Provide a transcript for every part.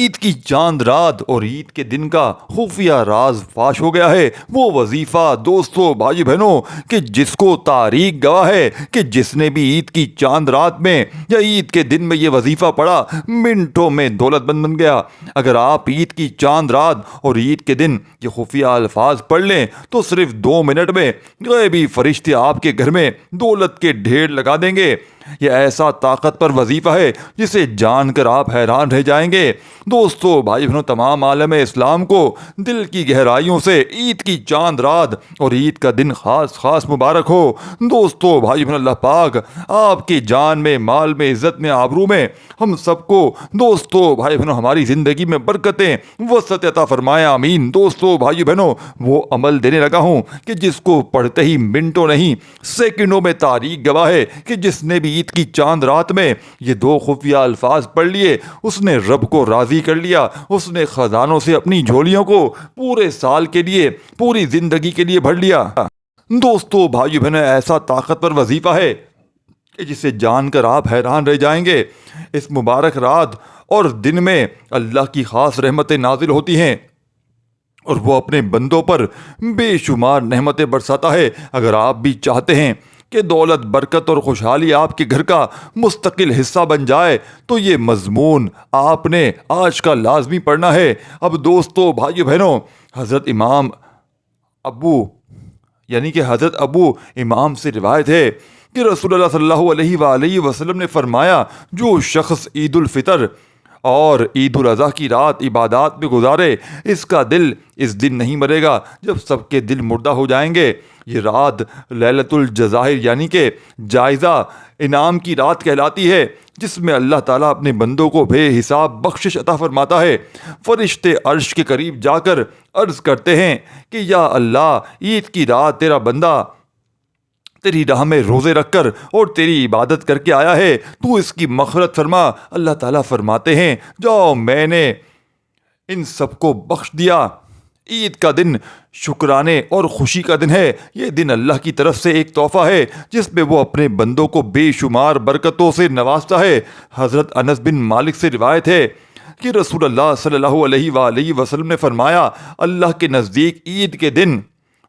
عید کی چاند رات اور عید کے دن کا خفیہ راز فاش ہو گیا ہے۔ وہ وظیفہ دوستوں بھائی بہنوں کہ جس کو تاریخ گواہ ہے کہ جس نے بھی عید کی چاند رات میں یا عید کے دن میں یہ وظیفہ پڑھا منٹوں میں دولت مند بن گیا۔ اگر آپ عید کی چاند رات اور عید کے دن یہ خفیہ الفاظ پڑھ لیں تو صرف 2 منٹ میں غیبی فرشتے آپ کے گھر میں دولت کے ڈھیر لگا دیں گے۔ یہ ایسا طاقتور وظیفہ ہے جسے جان کر آپ حیران رہ جائیں گے۔ دوستو بھائی بہنوں، تمام عالم اسلام کو دل کی گہرائیوں سے عید کی چاند رات اور عید کا دن خاص مبارک ہو۔ دوستو بھائی بہنوں، اللہ پاک آپ کی جان میں، مال میں، عزت میں، آبرو میں ہم سب کو دوستو بھائی بہنوں ہماری زندگی میں برکتیں وسعت عطا فرمائے، آمین۔ دوستو بھائی بہنوں، وہ عمل دینے لگا ہوں کہ جس کو پڑھتے ہی منٹوں نہیں سیکنڈوں میں تاریخ گواہ ہے کہ جس نے بھی عید کی چاند رات میں یہ 2 خفیہ الفاظ پڑھ لیے اس نے رب کو راضی کر لیا، اس نے خزانوں سے اپنی جھولیوں کو پورے سال کے لیے، پوری زندگی کے لیے بھر لیا۔ دوستو بھائی بہنوں، ایسا طاقتور وظیفہ ہے کہ جسے جان کر آپ حیران رہ جائیں گے۔ اس مبارک رات اور دن میں اللہ کی خاص رحمتیں نازل ہوتی ہیں اور وہ اپنے بندوں پر بے شمار نعمتیں برساتا ہے۔ اگر آپ بھی چاہتے ہیں کہ دولت، برکت اور خوشحالی آپ کے گھر کا مستقل حصہ بن جائے تو یہ مضمون آپ نے آج کا لازمی پڑھنا ہے۔ اب دوستو بھائی بہنوں، حضرت ابو امام سے روایت ہے کہ رسول اللہ صلی اللہ علیہ وآلہ وسلم نے فرمایا، جو شخص عید الفطر اور عید الاضحیٰ کی رات عبادات میں گزارے اس کا دل اس دن نہیں مرے گا جب سب کے دل مردہ ہو جائیں گے۔ یہ رات لیلۃ الجزائر یعنی کہ جائزہ انعام کی رات کہلاتی ہے، جس میں اللہ تعالیٰ اپنے بندوں کو بے حساب بخشش عطا فرماتا ہے۔ فرشتے عرش کے قریب جا کر عرض کرتے ہیں کہ یا اللہ، عید کی رات تیرا بندہ تیری راہ میں روزے رکھ کر اور تیری عبادت کر کے آیا ہے، تو اس کی مغفرت فرما۔ اللہ تعالیٰ فرماتے ہیں جاؤ، میں نے ان سب کو بخش دیا۔ عید کا دن شکرانے اور خوشی کا دن ہے۔ یہ دن اللہ کی طرف سے ایک تحفہ ہے جس میں وہ اپنے بندوں کو بے شمار برکتوں سے نوازتا ہے۔ حضرت انس بن مالک سے روایت ہے کہ رسول اللہ صلی اللہ علیہ وآلہ وسلم نے فرمایا، اللہ کے نزدیک عید کے دن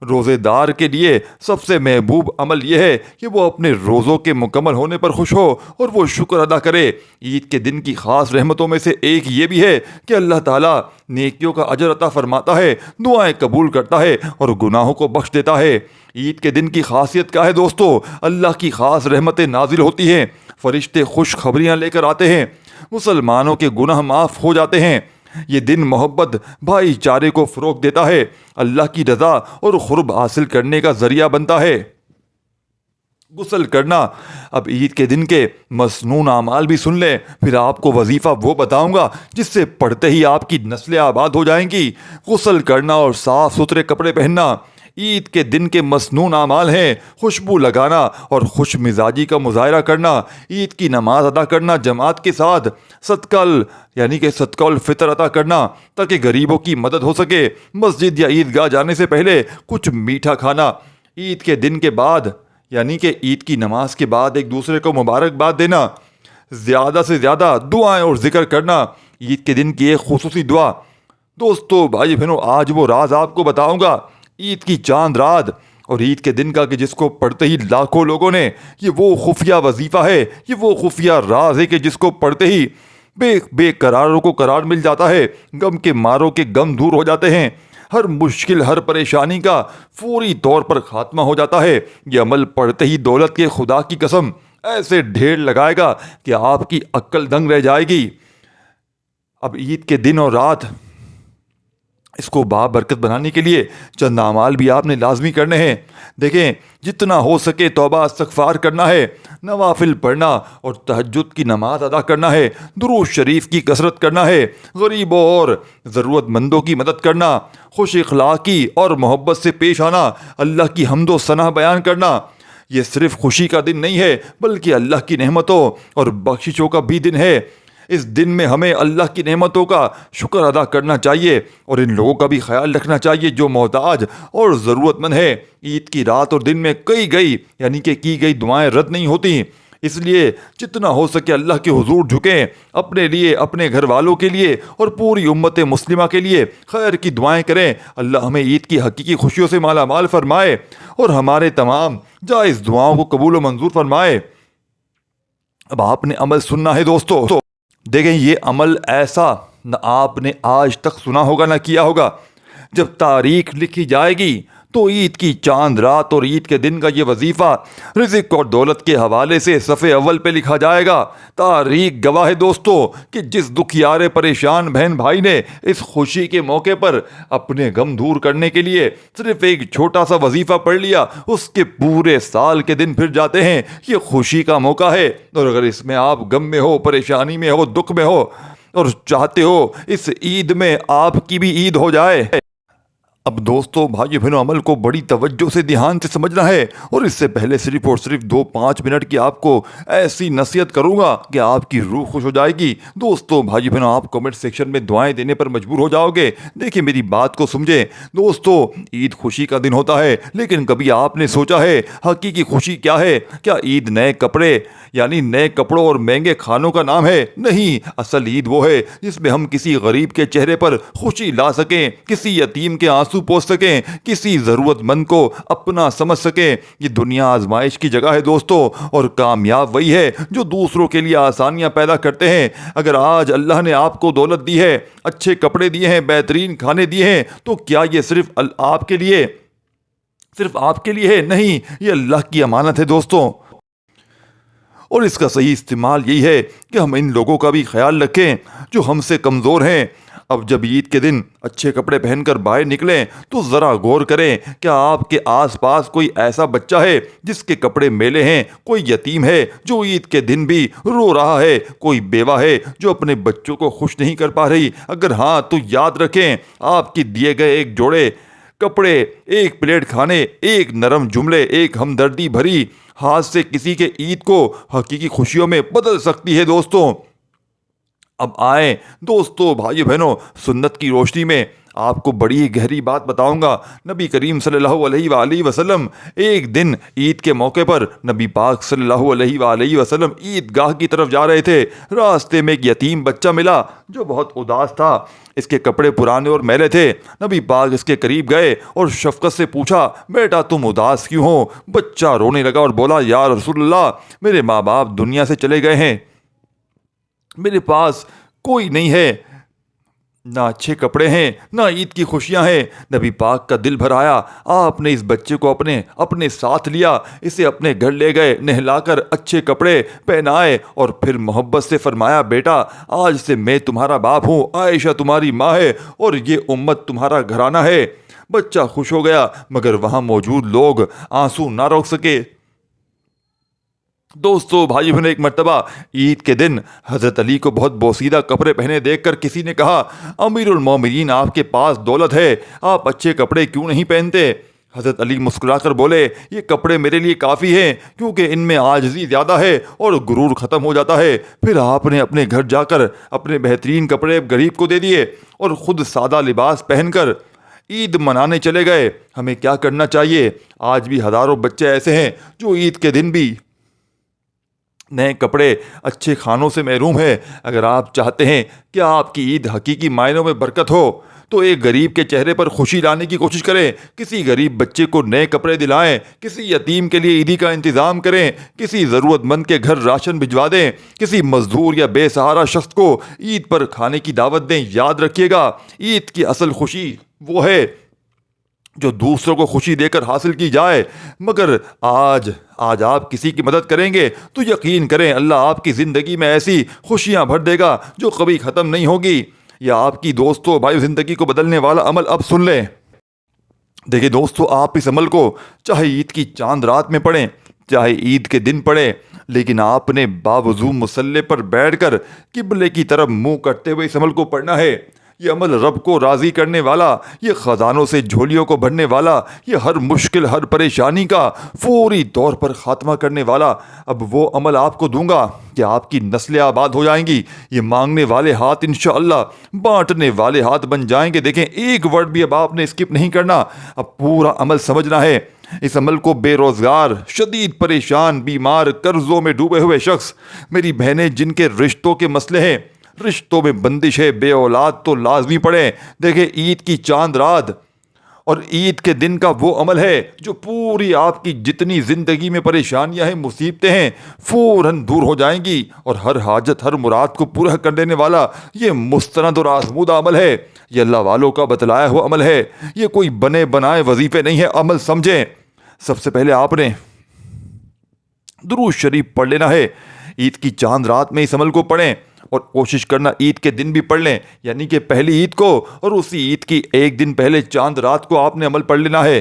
روزے دار کے لیے سب سے محبوب عمل یہ ہے کہ وہ اپنے روزوں کے مکمل ہونے پر خوش ہو اور وہ شکر ادا کرے۔ عید کے دن کی خاص رحمتوں میں سے ایک یہ بھی ہے کہ اللہ تعالیٰ نیکیوں کا اجر عطا فرماتا ہے، دعائیں قبول کرتا ہے اور گناہوں کو بخش دیتا ہے۔ عید کے دن کی خاصیت کیا ہے دوستو؟ اللہ کی خاص رحمتیں نازل ہوتی ہیں، فرشتے خوش خبریاں لے کر آتے ہیں، مسلمانوں کے گناہ معاف ہو جاتے ہیں۔ یہ دن محبت، بھائی چارے کو فروغ دیتا ہے، اللہ کی رضا اور قرب حاصل کرنے کا ذریعہ بنتا ہے۔ غسل کرنا۔ اب عید کے دن کے مسنون اعمال بھی سن لیں، پھر آپ کو وظیفہ وہ بتاؤں گا جس سے پڑھتے ہی آپ کی نسلیں آباد ہو جائیں گی۔ غسل کرنا اور صاف ستھرے کپڑے پہننا عید کے دن کے مسنون اعمال ہیں۔ خوشبو لگانا اور خوش مزاجی کا مظاہرہ کرنا، عید کی نماز ادا کرنا جماعت کے ساتھ، صدقہ الفطر عطا کرنا تاکہ غریبوں کی مدد ہو سکے، مسجد یا عیدگاہ جانے سے پہلے کچھ میٹھا کھانا، عید کے دن کے بعد یعنی کہ عید کی نماز کے بعد ایک دوسرے کو مبارکباد دینا، زیادہ سے زیادہ دعائیں اور ذکر کرنا، عید کے دن کی ایک خصوصی دعا۔ دوستو بھائی بہنوں، آج وہ راز آپ کو بتاؤں گا عید کی چاند رات اور عید کے دن کا کہ جس کو پڑھتے ہی لاکھوں لوگوں نے، یہ وہ خفیہ وظیفہ ہے، یہ وہ خفیہ راز ہے کہ جس کو پڑھتے ہی بے قراروں کو قرار مل جاتا ہے، غم کے ماروں کے غم دور ہو جاتے ہیں، ہر مشکل، ہر پریشانی کا فوری طور پر خاتمہ ہو جاتا ہے۔ یہ عمل پڑھتے ہی دولت کے خدا کی قسم ایسے ڈھیر لگائے گا کہ آپ کی عقل دنگ رہ جائے گی۔ اب عید کے دن اور رات اس کو بابرکت بنانے کے لیے چند اعمال بھی آپ نے لازمی کرنے ہیں۔ دیکھیں، جتنا ہو سکے توبہ استغفار کرنا ہے، نوافل پڑھنا اور تہجد کی نماز ادا کرنا ہے، درود شریف کی کثرت کرنا ہے، غریبوں اور ضرورت مندوں کی مدد کرنا، خوش اخلاقی اور محبت سے پیش آنا، اللہ کی حمد و ثنا بیان کرنا۔ یہ صرف خوشی کا دن نہیں ہے بلکہ اللہ کی نعمتوں اور بخششوں کا بھی دن ہے۔ اس دن میں ہمیں اللہ کی نعمتوں کا شکر ادا کرنا چاہیے اور ان لوگوں کا بھی خیال رکھنا چاہیے جو محتاج اور ضرورت مند ہے۔ عید کی رات اور دن میں کی گئی دعائیں رد نہیں ہوتی۔ اس لیے جتنا ہو سکے اللہ کے حضور جھکیں، اپنے لیے، اپنے گھر والوں کے لیے اور پوری امت مسلمہ کے لیے خیر کی دعائیں کریں۔ اللہ ہمیں عید کی حقیقی خوشیوں سے مالا مال فرمائے اور ہمارے تمام جائز دعاؤں کو قبول و منظور فرمائے۔ اب آپ نے عمل سننا ہے دوستو، دیکھیں یہ عمل ایسا نہ آپ نے آج تک سنا ہوگا نہ کیا ہوگا۔ جب تاریخ لکھی جائے گی تو عید کی چاند رات اور عید کے دن کا یہ وظیفہ رزق اور دولت کے حوالے سے صفحے اول پہ لکھا جائے گا۔ تاریخ گواہ ہے دوستو کہ جس دکھیارے پریشان بہن بھائی نے اس خوشی کے موقع پر اپنے غم دور کرنے کے لیے صرف ایک چھوٹا سا وظیفہ پڑھ لیا، اس کے پورے سال کے دن پھر جاتے ہیں۔ یہ خوشی کا موقع ہے، اور اگر اس میں آپ غم میں ہو، پریشانی میں ہو، دکھ میں ہو اور چاہتے ہو اس عید میں آپ کی بھی عید ہو جائے۔ اب دوستو، بھائی بہنوں، عمل کو بڑی توجہ سے دھیان سے سمجھنا ہے، اور اس سے پہلے صرف اور صرف 2-5 منٹ کی آپ کو ایسی نصیحت کروں گا کہ آپ کی روح خوش ہو جائے گی۔ دوستو، بھائی بہنوں، آپ کمنٹ سیکشن میں دعائیں دینے پر مجبور ہو جاؤ گے۔ دیکھیں میری بات کو سمجھیں دوستو، عید خوشی کا دن ہوتا ہے، لیکن کبھی آپ نے سوچا ہے حقیقی خوشی کیا ہے؟ کیا عید نئے کپڑے یعنی نئے کپڑوں اور مہنگے کھانوں کا نام ہے؟ نہیں، اصل عید وہ ہے جس میں ہم کسی غریب کے چہرے پر خوشی لا سکیں، کسی یتیم کے آنسو پوچھ سکیں، کسی ضرورت مند کو اپنا سمجھ سکیں۔ یہ دنیا آزمائش کی جگہ ہے دوستو، اور کامیاب وہی ہے جو دوسروں کے لیے آسانیاں پیدا کرتے ہیں۔ اگر آج اللہ نے آپ کو دولت دی ہے، اچھے کپڑے دیے ہیں، بہترین کھانے دیے ہیں، تو کیا یہ صرف آپ کے لیے ہے؟ نہیں، یہ اللہ کی امانت ہے دوستوں، اور اس کا صحیح استعمال یہی ہے کہ ہم ان لوگوں کا بھی خیال رکھیں جو ہم سے کمزور ہیں۔ اب جب عید کے دن اچھے کپڑے پہن کر باہر نکلیں تو ذرا غور کریں، کیا آپ کے آس پاس کوئی ایسا بچہ ہے جس کے کپڑے میلے ہیں؟ کوئی یتیم ہے جو عید کے دن بھی رو رہا ہے؟ کوئی بیوہ ہے جو اپنے بچوں کو خوش نہیں کر پا رہی؟ اگر ہاں تو یاد رکھیں، آپ کی دیے گئے ایک جوڑے کپڑے، ایک پلیٹ کھانے، ایک نرم جملے، ایک ہمدردی بھری ہاتھ سے کسی کے عید کو حقیقی خوشیوں میں بدل سکتی ہے دوستوں۔ اب آئیں دوستو، بھائی بہنوں، سنت کی روشنی میں آپ کو بڑی گہری بات بتاؤں گا۔ نبی کریم صلی اللہ علیہ وآلہ وسلم ایک دن عید کے موقع پر نبی پاک صلی اللہ علیہ وآلہ وسلم عید گاہ کی طرف جا رہے تھے۔ راستے میں ایک یتیم بچہ ملا جو بہت اداس تھا، اس کے کپڑے پرانے اور میلے تھے۔ نبی پاک اس کے قریب گئے اور شفقت سے پوچھا، بیٹا تم اداس کیوں ہو؟ بچہ رونے لگا اور بولا، یا رسول اللہ، میرے ماں باپ دنیا سے چلے گئے ہیں، میرے پاس کوئی نہیں ہے، نہ اچھے کپڑے ہیں، نہ عید کی خوشیاں ہیں۔ نبی پاک کا دل بھر آیا، آپ نے اس بچے کو اپنے ساتھ لیا، اسے اپنے گھر لے گئے، نہلا کر اچھے کپڑے پہنائے اور پھر محبت سے فرمایا، بیٹا آج سے میں تمہارا باپ ہوں، عائشہ تمہاری ماں ہے اور یہ امت تمہارا گھرانہ ہے۔ بچہ خوش ہو گیا، مگر وہاں موجود لوگ آنسو نہ روک سکے۔ دوستو، بھائی بہنوں، ایک مرتبہ عید کے دن حضرت علی کو بہت بوسیدہ کپڑے پہنے دیکھ کر کسی نے کہا، امیر المومنین، آپ کے پاس دولت ہے، آپ اچھے کپڑے کیوں نہیں پہنتے؟ حضرت علی مسکرا کر بولے، یہ کپڑے میرے لیے کافی ہیں کیونکہ ان میں عاجزی زیادہ ہے اور غرور ختم ہو جاتا ہے۔ پھر آپ نے اپنے گھر جا کر اپنے بہترین کپڑے غریب کو دے دیے اور خود سادہ لباس پہن کر عید منانے چلے گئے۔ ہمیں کیا کرنا چاہیے؟ آج بھی ہزاروں بچے ایسے ہیں جو عید کے دن بھی نئے کپڑے، اچھے کھانوں سے محروم ہے۔ اگر آپ چاہتے ہیں کہ آپ کی عید حقیقی معنوں میں برکت ہو تو ایک غریب کے چہرے پر خوشی لانے کی کوشش کریں، کسی غریب بچے کو نئے کپڑے دلائیں، کسی یتیم کے لیے عیدی کا انتظام کریں، کسی ضرورت مند کے گھر راشن بھجوا دیں، کسی مزدور یا بے سہارا شخص کو عید پر کھانے کی دعوت دیں۔ یاد رکھیے گا، عید کی اصل خوشی وہ ہے جو دوسروں کو خوشی دے کر حاصل کی جائے۔ مگر آج آپ کسی کی مدد کریں گے تو یقین کریں اللہ آپ کی زندگی میں ایسی خوشیاں بھر دے گا جو کبھی ختم نہیں ہوگی۔ یا آپ کی دوستو بھائی زندگی کو بدلنے والا عمل اب سن لیں۔ دیکھیں دوستو، آپ اس عمل کو چاہے عید کی چاند رات میں پڑھیں، چاہے عید کے دن پڑھیں، لیکن آپ نے باوضو مصلی پر بیٹھ کر قبلے کی طرف منہ کرتے ہوئے اس عمل کو پڑھنا ہے۔ یہ عمل رب کو راضی کرنے والا، یہ خزانوں سے جھولیوں کو بھرنے والا، یہ ہر مشکل ہر پریشانی کا فوری طور پر خاتمہ کرنے والا۔ اب وہ عمل آپ کو دوں گا کہ آپ کی نسلیں آباد ہو جائیں گی۔ یہ مانگنے والے ہاتھ انشاءاللہ بانٹنے والے ہاتھ بن جائیں گے۔ دیکھیں ایک ورڈ بھی اب آپ نے اسکپ نہیں کرنا، اب پورا عمل سمجھنا ہے۔ اس عمل کو بے روزگار، شدید پریشان، بیمار، قرضوں میں ڈوبے ہوئے شخص، میری بہنیں جن کے رشتوں کے مسئلے ہیں، رشتوں میں بندش ہے، بے اولاد تو لازمی پڑے۔ دیکھیں عید کی چاند رات اور عید کے دن کا وہ عمل ہے جو پوری آپ کی جتنی زندگی میں پریشانیاں ہیں، مصیبتیں ہیں، فوراً دور ہو جائیں گی، اور ہر حاجت ہر مراد کو پورا کر دینے والا یہ مستند اور آزمودہ عمل ہے۔ یہ اللہ والوں کا بتلایا ہوا عمل ہے، یہ کوئی بنے بنائے وظیفے نہیں ہے۔ عمل سمجھیں۔ سب سے پہلے آپ نے درود شریف پڑھ لینا ہے۔ عید کی چاند رات میں اس عمل کو پڑھیں، اور کوشش کرنا عید کے دن بھی پڑھ لیں، یعنی کہ پہلی عید کو اور اسی عید کی ایک دن پہلے چاند رات کو آپ نے عمل پڑھ لینا ہے۔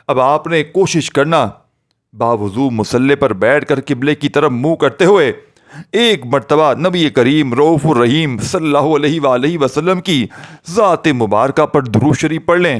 اب آپ نے کوشش کرنا باوضو مصلی پر بیٹھ کر قبلے کی طرف منہ کرتے ہوئے ایک مرتبہ نبی کریم رؤوف الرحیم صلی اللہ علیہ وآلہ وسلم کی ذات مبارکہ پر درود شریف پڑھ لیں۔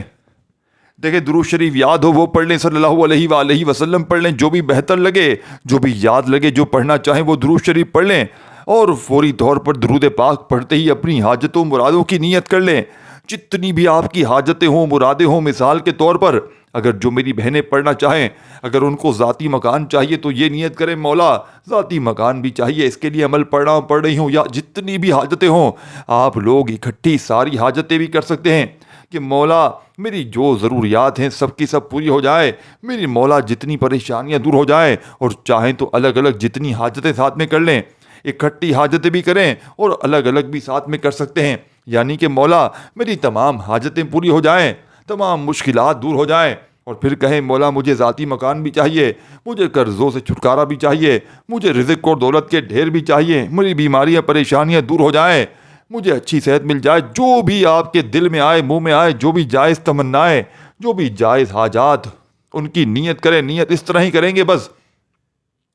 دیکھیں درود شریف یاد ہو وہ پڑھ لیں، صلی اللہ علیہ وآلہ وسلم پڑھ لیں، جو بھی بہتر لگے، جو بھی یاد لگے، جو پڑھنا چاہیں وہ درود شریف پڑھ لیں، اور فوری طور پر درود پاک پڑھتے ہی اپنی حاجتوں مرادوں کی نیت کر لیں۔ جتنی بھی آپ کی حاجتیں ہوں، مرادیں ہوں، مثال کے طور پر اگر جو میری بہنیں پڑھنا چاہیں، اگر ان کو ذاتی مکان چاہیے تو یہ نیت کریں مولا ذاتی مکان بھی چاہیے، اس کے لیے عمل پڑھ رہی ہوں، یا جتنی بھی حاجتیں ہوں آپ لوگ اکٹھی ساری حاجتیں بھی کر سکتے ہیں کہ مولا میری جو ضروریات ہیں سب کی سب پوری ہو جائے، میری مولا جتنی پریشانیاں دور ہو جائیں، اور چاہیں تو الگ الگ جتنی حاجتیں ساتھ میں کر لیں، اکٹھی حاجتیں بھی کریں اور الگ الگ بھی ساتھ میں کر سکتے ہیں، یعنی کہ مولا میری تمام حاجتیں پوری ہو جائیں، تمام مشکلات دور ہو جائیں، اور پھر کہیں مولا مجھے ذاتی مکان بھی چاہیے، مجھے قرضوں سے چھٹکارا بھی چاہیے، مجھے رزق اور دولت کے ڈھیر بھی چاہیے، میری بیماریاں پریشانیاں دور ہو جائیں، مجھے اچھی صحت مل جائے، جو بھی آپ کے دل میں آئے، منہ میں آئے، جو بھی جائز تمنائیں، جو بھی جائز حاجات، ان کی نیت کریں۔ نیت اس طرح ہی کریں گے بس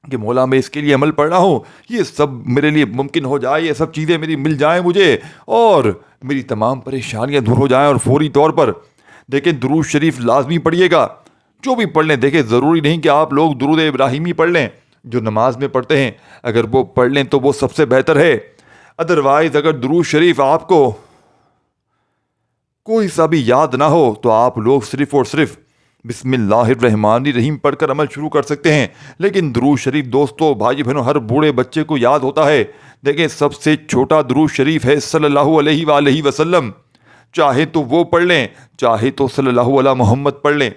کہ مولا میں اس کے لیے عمل پڑھ رہا ہوں، یہ سب میرے لیے ممکن ہو جائے، یہ سب چیزیں میری مل جائیں مجھے، اور میری تمام پریشانیاں دور ہو جائیں۔ اور فوری طور پر دیکھیں درود شریف لازمی پڑھیے گا، جو بھی پڑھ لیں۔ دیکھیں ضروری نہیں کہ آپ لوگ درود ابراہیمی پڑھ لیں جو نماز میں پڑھتے ہیں، اگر وہ پڑھ لیں تو وہ سب سے بہتر ہے۔ ادروائز اگر درود شریف آپ کو کوئی سا بھی یاد نہ ہو تو آپ لوگ صرف اور صرف بسم اللہ الرحمن الرحیم پڑھ کر عمل شروع کر سکتے ہیں۔ لیکن درود شریف دوستو، بھائی بہنوں، ہر بوڑھے بچے کو یاد ہوتا ہے۔ دیکھیں سب سے چھوٹا درود شریف ہے صلی اللہ علیہ وآلہ وسلم، چاہے تو وہ پڑھ لیں، چاہے تو صلی اللہ علیہ محمد پڑھ لیں،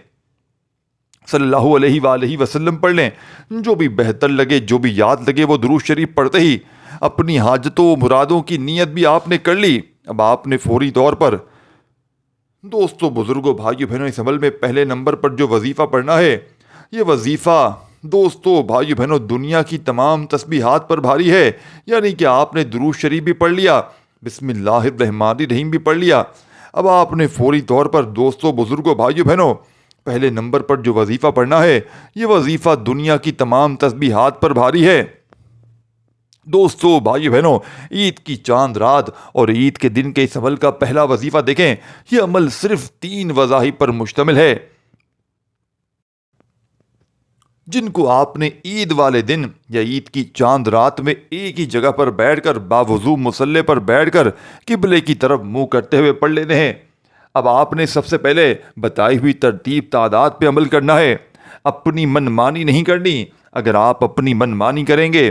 صلی اللہ علیہ وآلہ وسلم پڑھ لیں، جو بھی بہتر لگے، جو بھی یاد لگے وہ درود شریف پڑھتے ہی اپنی حاجتوں مرادوں کی نیت بھی آپ نے کر لی۔ اب آپ نے فوری طور پر دوستو، بزرگوں، بھائیو بہنوں، اس عمل میں پہلے نمبر پر جو وظیفہ پڑھنا ہے، یہ وظیفہ دوستو، بھائیو بہنوں، دنیا کی تمام تسبیحات پر بھاری ہے۔ یعنی کہ آپ نے درود شریف بھی پڑھ لیا، بسم اللہ الرحمن الرحیم بھی پڑھ لیا، اب آپ نے فوری طور پر دوستو، بزرگوں، بھائیو بہنوں، پہلے نمبر پر جو وظیفہ پڑھنا ہے، یہ وظیفہ دنیا کی تمام تسبیحات پر بھاری ہے۔ دوستو، بھائی بہنوں، عید کی چاند رات اور عید کے دن کے اس عمل کا پہلا وظیفہ دیکھیں، یہ عمل صرف 3 وظائف پر مشتمل ہے، جن کو آپ نے عید والے دن یا عید کی چاند رات میں ایک ہی جگہ پر بیٹھ کر باوضو مصلی پر بیٹھ کر قبلے کی طرف منہ کرتے ہوئے پڑھ لینے ہیں۔ اب آپ نے سب سے پہلے بتائی ہوئی ترتیب تعداد پہ عمل کرنا ہے، اپنی من مانی نہیں کرنی۔ اگر آپ اپنی من مانی کریں گے،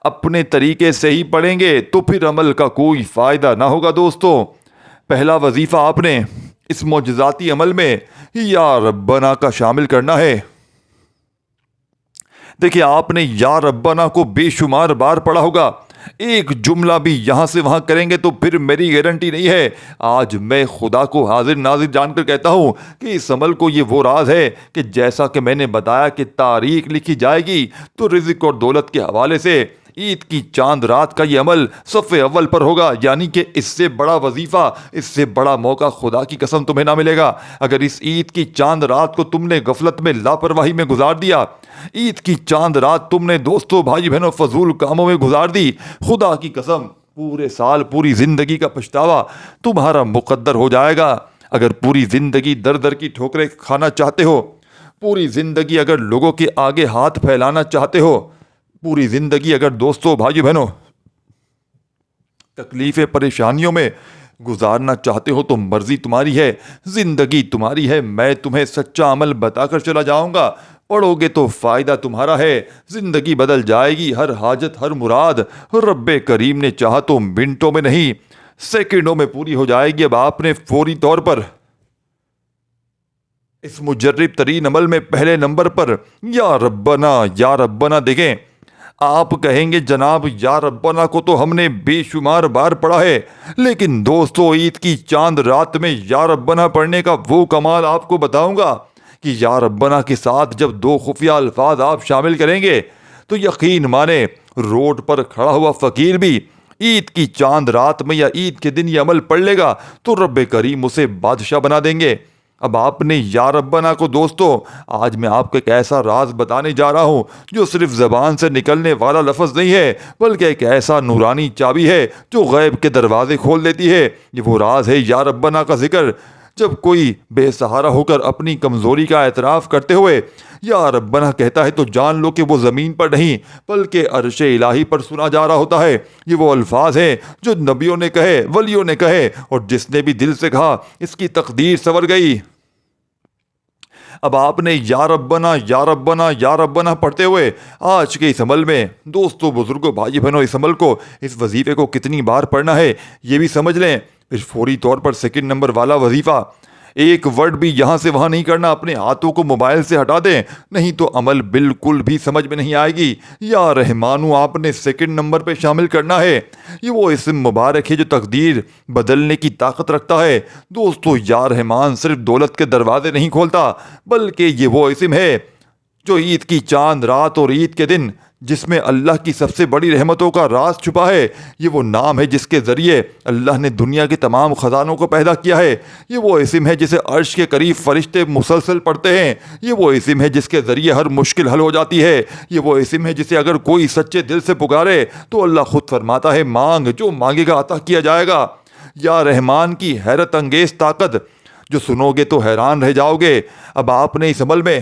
اپنے طریقے سے ہی پڑھیں گے تو پھر عمل کا کوئی فائدہ نہ ہوگا۔ دوستو، پہلا وظیفہ آپ نے اس معجزاتی عمل میں یا ربنا کا شامل کرنا ہے۔ دیکھیں آپ نے یا ربنا کو بے شمار بار پڑھا ہوگا، ایک جملہ بھی یہاں سے وہاں کریں گے تو پھر میری گارنٹی نہیں ہے۔ آج میں خدا کو حاضر ناظر جان کر کہتا ہوں کہ اس عمل کو یہ وہ راز ہے کہ جیسا کہ میں نے بتایا کہ تاریخ لکھی جائے گی، تو رزق اور دولت کے حوالے سے عید کی چاند رات کا یہ عمل صف اول پر ہوگا۔ یعنی کہ اس سے بڑا وظیفہ، اس سے بڑا موقع خدا کی قسم تمہیں نہ ملے گا۔ اگر اس عید کی چاند رات کو تم نے غفلت میں، لاپرواہی میں گزار دیا، عید کی چاند رات تم نے دوستو، بھائی بہنوں، فضول کاموں میں گزار دی، خدا کی قسم پورے سال پوری زندگی کا پچھتاوا تمہارا مقدر ہو جائے گا۔ اگر پوری زندگی در در کی ٹھوکریں کھانا چاہتے ہو، پوری زندگی اگر لوگوں کے آگے ہاتھ پھیلانا چاہتے ہو، پوری زندگی اگر دوستوں بھائیو بہنوں تکلیفیں پریشانیوں میں گزارنا چاہتے ہو تو مرضی تمہاری ہے، زندگی تمہاری ہے۔ میں تمہیں سچا عمل بتا کر چلا جاؤں گا، پڑھو گے تو فائدہ تمہارا ہے، زندگی بدل جائے گی، ہر حاجت ہر مراد رب کریم نے چاہا تو منٹوں میں نہیں سیکنڈوں میں پوری ہو جائے گی۔ اب آپ نے فوری طور پر اس مجرب ترین عمل میں پہلے نمبر پر یا ربنا دیکھیں۔ آپ کہیں گے جناب یا ربنا کو تو ہم نے بے شمار بار پڑھا ہے، لیکن دوستو عید کی چاند رات میں یا ربنا پڑھنے کا وہ کمال آپ کو بتاؤں گا کہ یا ربنا کے ساتھ جب دو خفیہ الفاظ آپ شامل کریں گے تو یقین مانے روڈ پر کھڑا ہوا فقیر بھی عید کی چاند رات میں یا عید کے دن یہ عمل پڑھ لے گا تو رب کریم اسے بادشاہ بنا دیں گے۔ اب آپ نے یا ربنا کو دوستو، آج میں آپ کو ایک ایسا راز بتانے جا رہا ہوں جو صرف زبان سے نکلنے والا لفظ نہیں ہے، بلکہ ایک ایسا نورانی چابی ہے جو غیب کے دروازے کھول دیتی ہے۔ یہ وہ راز ہے یا ربنا کا ذکر۔ جب کوئی بے سہارا ہو کر اپنی کمزوری کا اعتراف کرتے ہوئے یا ربنا کہتا ہے تو جان لو کہ وہ زمین پر نہیں بلکہ عرش الہی پر سنا جا رہا ہوتا ہے۔ یہ وہ الفاظ ہیں جو نبیوں نے کہے، ولیوں نے کہے، اور جس نے بھی دل سے کہا اس کی تقدیر سنور گئی۔ اب آپ نے یا ربنا پڑھتے ہوئے آج کے اس عمل میں دوستو بزرگوں بھائی بہنوں اس وظیفے کو کتنی بار پڑھنا ہے یہ بھی سمجھ لیں۔ پھر فوری طور پر سیکنڈ نمبر والا وظیفہ، ایک ورڈ بھی یہاں سے وہاں نہیں کرنا، اپنے ہاتھوں کو موبائل سے ہٹا دیں، نہیں تو عمل بالکل بھی سمجھ میں نہیں آئے گی۔ یا رحمانو آپ نے سیکنڈ نمبر پہ شامل کرنا ہے۔ یہ وہ اسم مبارک ہے جو تقدیر بدلنے کی طاقت رکھتا ہے۔ دوستو یا رحمان صرف دولت کے دروازے نہیں کھولتا بلکہ یہ وہ اسم ہے جو عید کی چاند رات اور عید کے دن جس میں اللہ کی سب سے بڑی رحمتوں کا راز چھپا ہے۔ یہ وہ نام ہے جس کے ذریعے اللہ نے دنیا کے تمام خزانوں کو پیدا کیا ہے۔ یہ وہ اسم ہے جسے عرش کے قریب فرشتے مسلسل پڑھتے ہیں۔ یہ وہ اسم ہے جس کے ذریعے ہر مشکل حل ہو جاتی ہے۔ یہ وہ اسم ہے جسے اگر کوئی سچے دل سے پکارے تو اللہ خود فرماتا ہے مانگ، جو مانگے گا عطا کیا جائے گا۔ یا رحمان کی حیرت انگیز طاقت جو سنو گے تو حیران رہ جاؤ گے۔ اب آپ نے اس عمل میں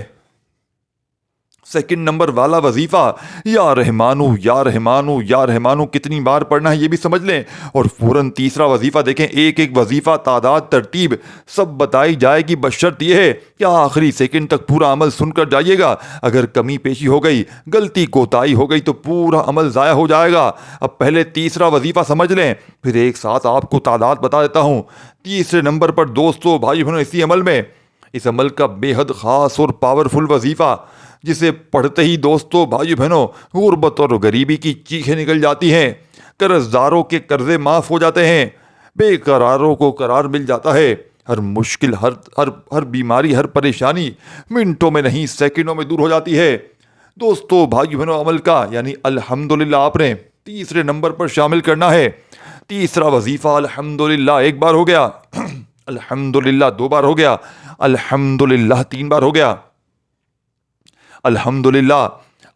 سیکنڈ نمبر والا وظیفہ یا رحمانو کتنی بار پڑھنا ہے یہ بھی سمجھ لیں، اور فوراً تیسرا وظیفہ دیکھیں۔ ایک ایک وظیفہ تعداد ترتیب سب بتائی جائے گی، بشرط یہ ہے کہ آخری سیکنڈ تک پورا عمل سن کر جائیے گا۔ اگر کمی پیشی ہو گئی، غلطی کوتاہی ہو گئی تو پورا عمل ضائع ہو جائے گا۔ اب پہلے تیسرا وظیفہ سمجھ لیں، پھر ایک ساتھ آپ کو تعداد بتا دیتا ہوں۔ تیسرے نمبر پر دوستو بھائی بہنوں اس عمل کا بے حد خاص اور پاورفل وظیفہ جسے پڑھتے ہی دوستو بھائی بہنوں غربت اور غریبی کی چیخیں نکل جاتی ہیں، قرض داروں کے قرضے معاف ہو جاتے ہیں، بے قراروں کو قرار مل جاتا ہے، ہر مشکل ہر بیماری ہر پریشانی منٹوں میں نہیں سیکنڈوں میں دور ہو جاتی ہے۔ دوستو بھائی بہنوں عمل کا یعنی الحمدللہ آپ نے تیسرے نمبر پر شامل کرنا ہے۔ تیسرا وظیفہ الحمدللہ ایک بار ہو گیا، الحمدللہ دو بار ہو گیا، الحمدللہ تین بار ہو گیا۔ الحمدللہ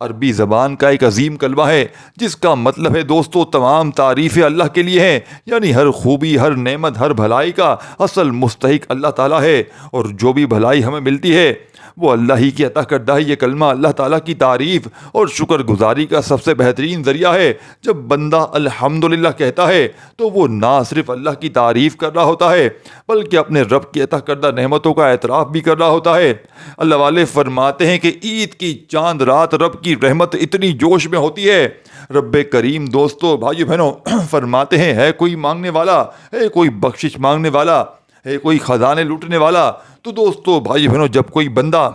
عربی زبان کا ایک عظیم کلمہ ہے جس کا مطلب ہے دوستو تمام تعریفیں اللہ کے لیے ہیں، یعنی ہر خوبی ہر نعمت ہر بھلائی کا اصل مستحق اللہ تعالیٰ ہے، اور جو بھی بھلائی ہمیں ملتی ہے وہ اللہ ہی کی عطا کردہ ہے۔ یہ کلمہ اللہ تعالیٰ کی تعریف اور شکر گزاری کا سب سے بہترین ذریعہ ہے۔ جب بندہ الحمدللہ کہتا ہے تو وہ نہ صرف اللہ کی تعریف کر رہا ہوتا ہے بلکہ اپنے رب کی عطا کردہ نعمتوں کا اعتراف بھی کر رہا ہوتا ہے۔ اللہ والے فرماتے ہیں کہ عید کی چاند رات رب کی رحمت اتنی جوش میں ہوتی ہے، رب کریم دوستو بھائی بہنوں فرماتے ہیں ہے کوئی مانگنے والا، ہے کوئی بخشش مانگنے والا، ہے کوئی خزانے لوٹنے والا۔ تو دوستو بھائی بہنوں جب کوئی بندہ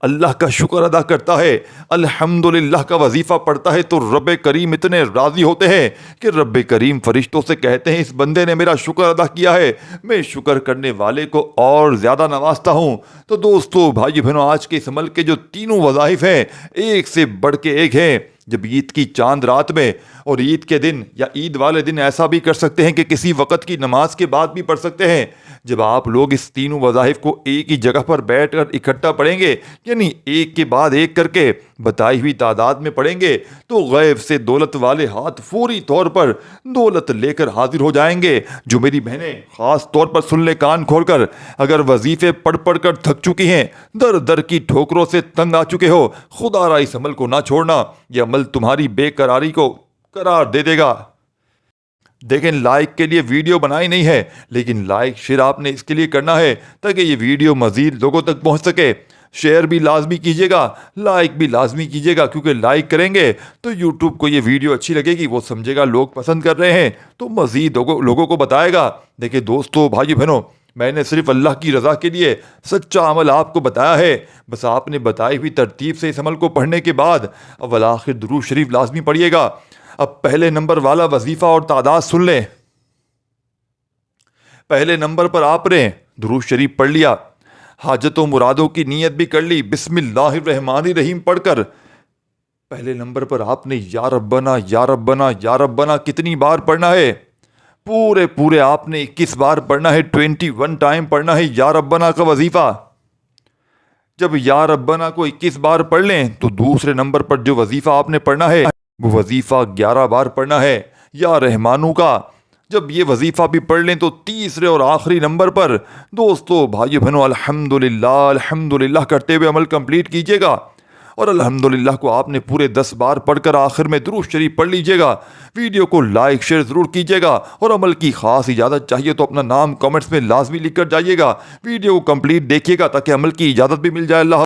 اللہ کا شکر ادا کرتا ہے، الحمدللہ کا وظیفہ پڑھتا ہے، تو رب کریم اتنے راضی ہوتے ہیں کہ رب کریم فرشتوں سے کہتے ہیں اس بندے نے میرا شکر ادا کیا ہے، میں شکر کرنے والے کو اور زیادہ نوازتا ہوں۔ تو دوستو بھائی بہنوں آج کے اس عمل کے جو تینوں وظائف ہیں ایک سے بڑھ کے ایک ہیں۔ جب عید کی چاند رات میں اور عید کے دن یا عید والے دن ایسا بھی کر سکتے ہیں کہ کسی وقت کی نماز کے بعد بھی پڑھ سکتے ہیں۔ جب آپ لوگ اس تینوں وظائف کو ایک ہی جگہ پر بیٹھ کر اکٹھا پڑھیں گے، یعنی ایک کے بعد ایک کر کے بتائی ہوئی تعداد میں پڑھیں گے، تو غیب سے دولت والے ہاتھ فوری طور پر دولت لے کر حاضر ہو جائیں گے۔ جو میری بہنیں خاص طور پر سن لے کان کھول کر، اگر وظیفے پڑھ پڑھ کر تھک چکی ہیں، در در کی ٹھوکروں سے تنگ آ چکے ہو، خدا را اس عمل کو نہ چھوڑنا، یہ عمل تمہاری بے قراری کو قرار دے دے گا۔ دیکھیں، لائک کے لیے ویڈیو بنائی نہیں ہے، لیکن لائک شیئر آپ نے اس کے لیے کرنا ہے تاکہ یہ ویڈیو مزید لوگوں تک پہنچ سکے۔ شیئر بھی لازمی کیجیے گا، لائک بھی لازمی کیجیے گا، کیونکہ لائک کریں گے تو یوٹیوب کو یہ ویڈیو اچھی لگے گی، وہ سمجھے گا لوگ پسند کر رہے ہیں تو مزید لوگوں کو بتائے گا۔ دیکھیں دوستو، بھائی بہنوں، میں نے صرف اللہ کی رضا کے لیے سچا عمل آپ کو بتایا ہے۔ بس آپ نے بتائی ہوئی ترتیب سے اس عمل کو پڑھنے کے بعد اول آخر درود شریف لازمی پڑھیے گا۔ اب پہلے نمبر والا وظیفہ اور تعداد سن لیں۔ پہلے نمبر پر آپ نے درود شریف پڑھ لیا، حاجت و مرادوں کی نیت بھی کر لی، بسم اللہ الرحمن الرحیم پڑھ کر۔ پہلے نمبر پر آپ نے یا ربنا یا ربنا یا ربنا کتنی بار پڑھنا ہے؟ پورے آپ نے 21 بار پڑھنا ہے، 21 ٹائم پڑھنا ہے یا ربنا کا وظیفہ۔ جب یا ربنا کو 21 بار پڑھ لیں تو دوسرے نمبر پر جو وظیفہ آپ نے پڑھنا ہے وہ وظیفہ 11 بار پڑھنا ہے، یا رحمانو کا۔ جب یہ وظیفہ بھی پڑھ لیں تو تیسرے اور آخری نمبر پر دوستو، بھائی بہنوں، الحمدللہ کرتے ہوئے عمل کمپلیٹ کیجیے گا۔ اور الحمدللہ کو آپ نے پورے 10 بار پڑھ کر آخر میں درود شریف پڑھ لیجیے گا۔ ویڈیو کو لائک شیئر ضرور کیجیے گا، اور عمل کی خاص اجازت چاہیے تو اپنا نام کامنٹس میں لازمی لکھ کر جائیے گا۔ ویڈیو کو کمپلیٹ دیکھیے گا تاکہ عمل کی اجازت بھی مل جائے۔ اللہ